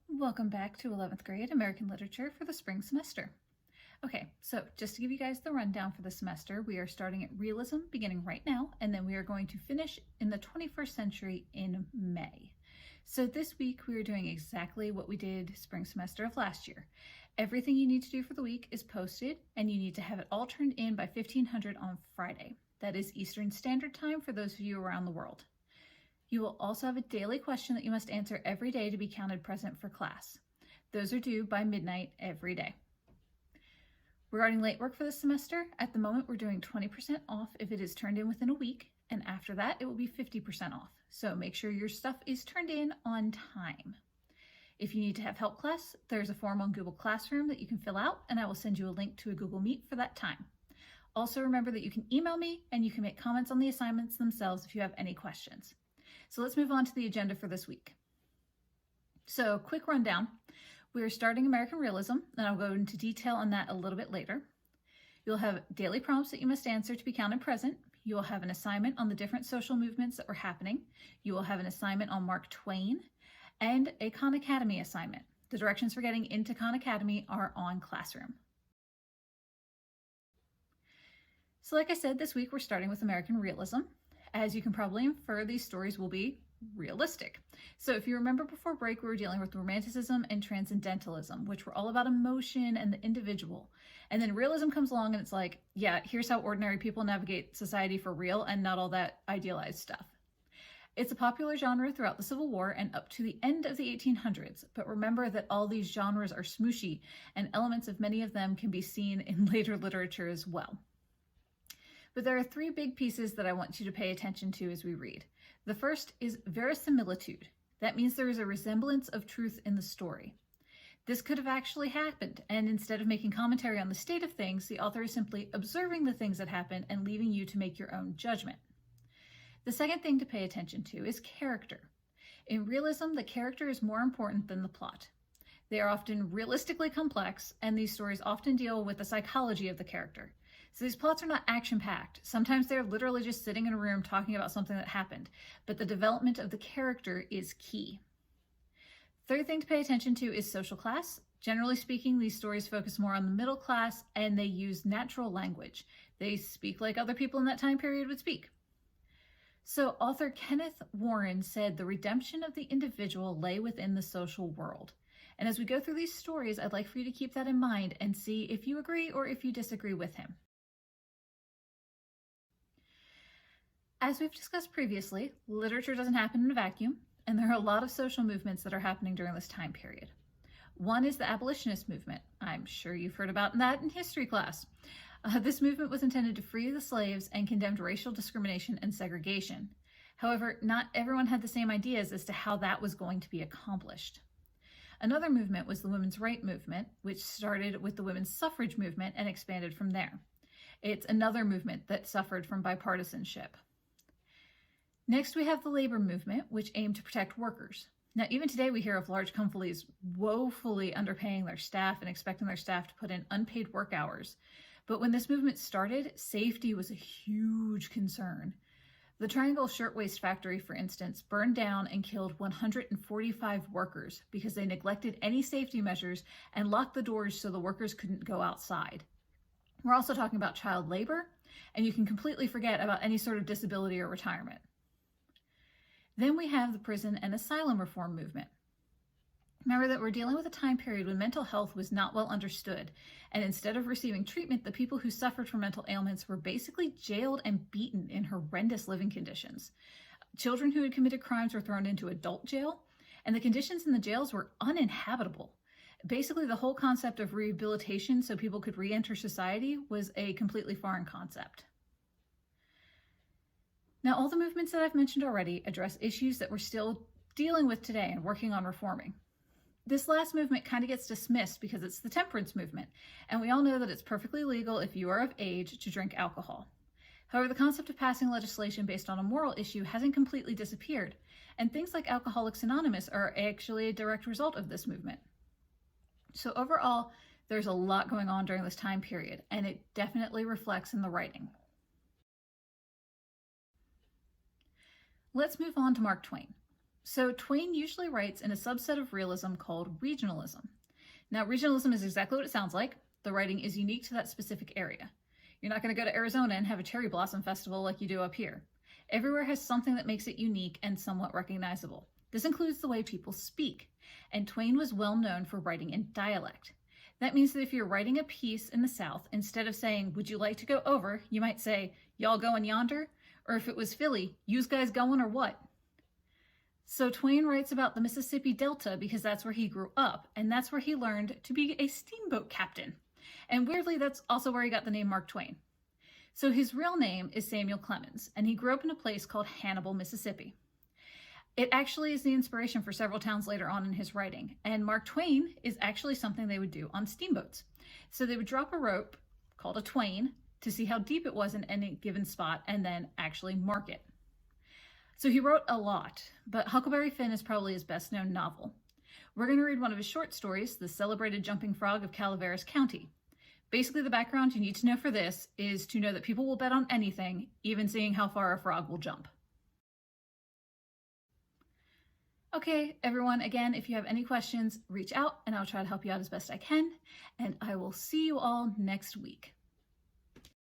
Welcome back to 11th grade American Literature for the spring semester. Okay, so just to give you guys the rundown for the semester, we are starting at realism beginning right now, and then we are going to finish in the 21st century in May. So this week we are doing exactly what we did spring semester of last year. Everything you need to do for the week is posted, and you need to have it all turned in by 1500 on Friday. That is Eastern Standard Time for those of you around the world. You will also have a daily question that you must answer every day to be counted present for class. Those are due by midnight every day. Regarding late work for this semester, at the moment we're doing 20% off if it is turned in within a week, and after that it will be 50% off. So make sure your stuff is turned in on time. If you need to have help class, there's a form on Google Classroom that you can fill out, and I will send you a link to a Google Meet for that time. Also remember that you can email me and you can make comments on the assignments themselves if you have any questions. So let's move on to the agenda for this week. So quick rundown. We're starting American Realism, and I'll go into detail on that a little bit later. You'll have daily prompts that you must answer to be counted present. You will have an assignment on the different social movements that were happening. You will have an assignment on Mark Twain and a Khan Academy assignment. The directions for getting into Khan Academy are on Classroom. So like I said, this week we're starting with American Realism. As you can probably infer, these stories will be realistic. So if you remember before break, we were dealing with Romanticism and Transcendentalism, which were all about emotion and the individual. And then realism comes along and it's like, yeah, here's how ordinary people navigate society for real and not all that idealized stuff. It's a popular genre throughout the Civil War and up to the end of the 1800s, but remember that all these genres are smooshy and elements of many of them can be seen in later literature as well. But there are three big pieces that I want you to pay attention to as we read. The first is verisimilitude. That means there is a resemblance of truth in the story. This could have actually happened, and instead of making commentary on the state of things, the author is simply observing the things that happened and leaving you to make your own judgment. The second thing to pay attention to is character. In realism, the character is more important than the plot. They are often realistically complex, and these stories often deal with the psychology of the character. So these plots are not action-packed. Sometimes they're literally just sitting in a room talking about something that happened, but the development of the character is key. Third thing to pay attention to is social class. Generally speaking, these stories focus more on the middle class and they use natural language. They speak like other people in that time period would speak. So author Kenneth Warren said the redemption of the individual lay within the social world. And as we go through these stories, I'd like for you to keep that in mind and see if you agree or if you disagree with him. As we've discussed previously, literature doesn't happen in a vacuum, and there are a lot of social movements that are happening during this time period. One is the abolitionist movement. I'm sure you've heard about that in history class. This movement was intended to free the slaves and condemned racial discrimination and segregation. However, not everyone had the same ideas as to how that was going to be accomplished. Another movement was the women's rights movement, which started with the women's suffrage movement and expanded from there. It's another movement that suffered from bipartisanship. Next, we have the labor movement, which aimed to protect workers. Now, even today, we hear of large companies woefully underpaying their staff and expecting their staff to put in unpaid work hours. But when this movement started, safety was a huge concern. The Triangle Shirtwaist Factory, for instance, burned down and killed 145 workers because they neglected any safety measures and locked the doors so the workers couldn't go outside. We're also talking about child labor, and you can completely forget about any sort of disability or retirement. Then we have the prison and asylum reform movement. Remember that we're dealing with a time period when mental health was not well understood, and instead of receiving treatment, the people who suffered from mental ailments were basically jailed and beaten in horrendous living conditions. Children who had committed crimes were thrown into adult jail, and the conditions in the jails were uninhabitable. Basically, the whole concept of rehabilitation so people could re-enter society was a completely foreign concept. Now, all the movements that I've mentioned already address issues that we're still dealing with today and working on reforming. This last movement kind of gets dismissed because it's the temperance movement, and we all know that it's perfectly legal if you are of age to drink alcohol. However, the concept of passing legislation based on a moral issue hasn't completely disappeared, and things like Alcoholics Anonymous are actually a direct result of this movement. So overall, there's a lot going on during this time period, and it definitely reflects in the writing. Let's move on to Mark Twain. So Twain usually writes in a subset of realism called regionalism. Now, regionalism is exactly what it sounds like. The writing is unique to that specific area. You're not going to go to Arizona and have a cherry blossom festival like you do up here. Everywhere has something that makes it unique and somewhat recognizable. This includes the way people speak, and Twain was well known for writing in dialect. That means that if you're writing a piece in the South, instead of saying, "Would you like to go over?" you might say, "Y'all going yonder?" Or if it was Philly, "Yous guys going or what?" So Twain writes about the Mississippi Delta because that's where he grew up, and that's where he learned to be a steamboat captain. And weirdly, that's also where he got the name Mark Twain. So his real name is Samuel Clemens, and he grew up in a place called Hannibal, Mississippi. It actually is the inspiration for several towns later on in his writing, and Mark Twain is actually something they would do on steamboats. So they would drop a rope called a twain to see how deep it was in any given spot and then actually mark it. So he wrote a lot, but Huckleberry Finn is probably his best known novel. We're going to read one of his short stories, The Celebrated Jumping Frog of Calaveras County. Basically, the background you need to know for this is to know that people will bet on anything, even seeing how far a frog will jump. Okay, everyone, again, if you have any questions, reach out and I'll try to help you out as best I can, and I will see you all next week.